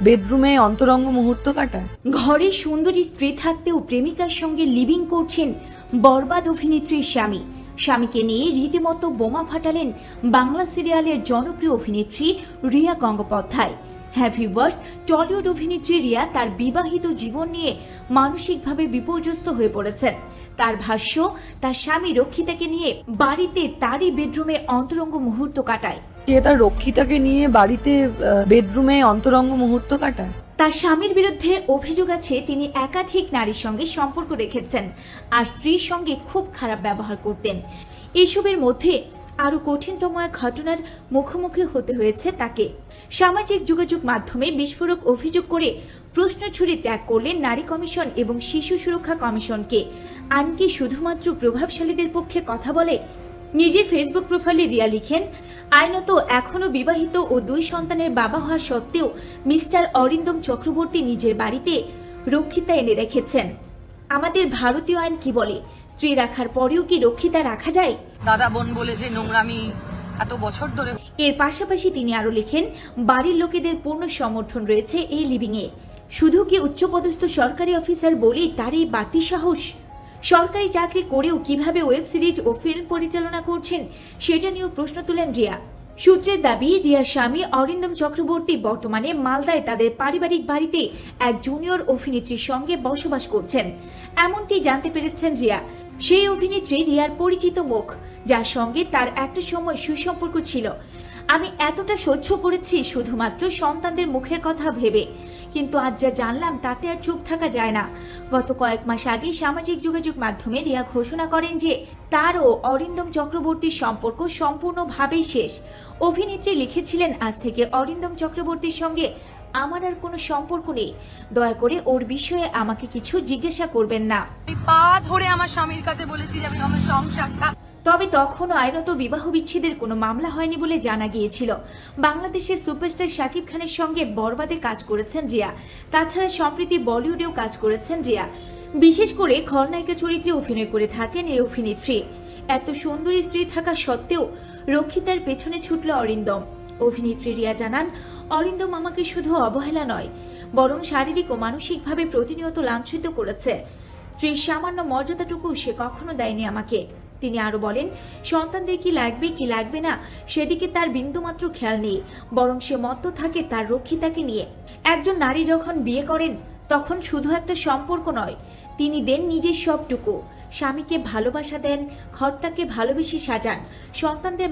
বেডরুমে অন্তরঙ্গ মুহূর্ত কাটায়। ঘরে সুন্দরী স্ত্রী থাকতেও প্রেমিকার সঙ্গে লিভিং করছেন বরবাদ অভিনেত্রীর স্বামী। স্বামীকে নিয়ে রীতিমতো বোমা ফাটালেন বাংলা সিরিয়ালের জনপ্রিয় অভিনেত্রী রিয়া গঙ্গোপাধ্যায়। হ্যাঁ ভিউয়ার্স, টলিউড অভিনেত্রী রিয়া তার বিবাহিত জীবন নিয়ে মানসিকভাবে বিপর্যস্ত হয়ে পড়েছেন। তার ভাষ্য, তার স্বামী রক্ষিতাকে নিয়ে বাড়িতে তারই বেডরুমে অন্তরঙ্গ মুহূর্ত কাটায়। সে তার রক্ষিতাকে নিয়ে বাড়িতে বেডরুমে অন্তরঙ্গ মুহূর্ত কাটায়। তার স্বামীর বিরুদ্ধে অভিযোগ আছে তিনি একাধিক নারীর সঙ্গে সম্পর্ক রেখেছেন আর স্ত্রীর সঙ্গে খুব খারাপ ব্যবহার করতেন। এসবের মধ্যে আরো কঠিনতম এক ঘটনার মুখোমুখি হতে হয়েছে তাকে। সামাজিক যোগাযোগ মাধ্যমে বিস্ফোরক অভিযোগ করে প্রশ্ন ছুড়ে ত্যাগ করলেন নারী কমিশন এবং শিশু সুরক্ষা কমিশনকে। আনকি শুধুমাত্র প্রভাবশালীদের পক্ষে কথা বলে। নিজে ফেসবুক প্রোফাইলে রিয়া লিখেন, আইনত এখনো বিবাহিত ও 2 সন্তানের বাবা হওয়া সত্ত্বেও মিস্টার অরিন্দম চক্রবর্তী নিজের বাড়িতে রক্ষিতা এনে রেখেছেন। আমাদের ভারতীয় আইন কি বলে? স্ত্রী রাখার পরেও কি রক্ষিতা রাখা যায়? দাদা বোন বলে যে নোংরামি এত বছর ধরে। এর পাশাপাশি তিনি আরো লিখেন, বাড়ির লোকেদের পূর্ণ সমর্থন রয়েছে এই লিভিং এ। শুধু কি উচ্চপদস্থ সরকারি অফিসার বলেই তার এই বাড়তি সাহস? সরকারি চাকরি করেও কিভাবে ওয়েব সিরিজ ও ফিল্ম পরিচালনা করছেন সেটা নিয়েও প্রশ্ন তুলেন রিয়া। সূত্রের দাবি, রিয়ার স্বামী অরিন্দম চক্রবর্তী বর্তমানে মালদায় তাদের পারিবারিক বাড়িতে এক জুনিয়র অভিনেত্রীর সঙ্গে বসবাস করছেন। এমনটি জানতে পেরেছেন রিয়া। সেই অভিনেত্রী রিয়ার পরিচিত মুখ, যার সঙ্গে তার একটা সময় সুসম্পর্ক ছিল। আমি এতটা সহ্য করেছি শুধুমাত্র সন্তানদের মুখের কথা ভেবে, কিন্তু আজ যা জানলাম তাতে আর চুপ থাকা যায় না। গত কয়েক মাস আগে সামাজিক যোগাযোগ মাধ্যমে রিয়া ঘোষণা করেন যে তার ও অরিন্দম চক্রবর্তীর সম্পর্ক সম্পূর্ণভাবেই শেষ। অভিনেত্রী লিখেছিলেন, আজ থেকে অরিন্দম চক্রবর্তীর সঙ্গে আমার আর কোনো সম্পর্ক নেই। দয়া করে ওর বিষয়ে আমাকে কিছু জিজ্ঞাসা করবেন না। পা ধরে আমার স্বামীর কাছে বলেছি যে আমি আমার সংসারটা। তবে তখনও আইনত বিবাহ বিচ্ছেদের কোনো মামলা হয়নি বলে জানা গিয়েছিল। বাংলাদেশের সুপারস্টার শাকিব খানের সঙ্গে বরবাদে কাজ করেছেন রিয়া। তাছাড়া সম্প্রতি বলিউডেও কাজ করেছেন রিয়া। বিশেষ করে খলনায়িকা চরিত্রে অভিনয় করে থাকেন এই অভিনেত্রী। এত সুন্দরী স্ত্রী থাকা সত্ত্বেও রক্ষিতার পেছনে ছুটল অরিন্দম। অভিনেত্রী রিয়া জানান, অরিন্দম আমাকে শুধু অবহেলা নয়, বরং শারীরিক ও মানসিকভাবে প্রতিনিয়ত লাঞ্ছিত করেছে। স্ত্রীর সামান্য মর্যাদাটুকু সে কখনো দেয়নি আমাকে। তিনি আরো বলেন, সন্তানদের কি লাগবে কি লাগবে না সেদিকে তার বিন্দুমাত্র খেয়াল নেই, বরং সে মত্ত থাকে তার রক্ষিতাকে নিয়ে। একজন নারী যখন বিয়ে করেন তখন শুধু একটা সম্পর্ক নয়, তিনি দেন নিজের সবটুকু। স্বামীকে ভালোবাসা দেন, ঘরটাকে ভালোবেসে সাজান, সন্তানদের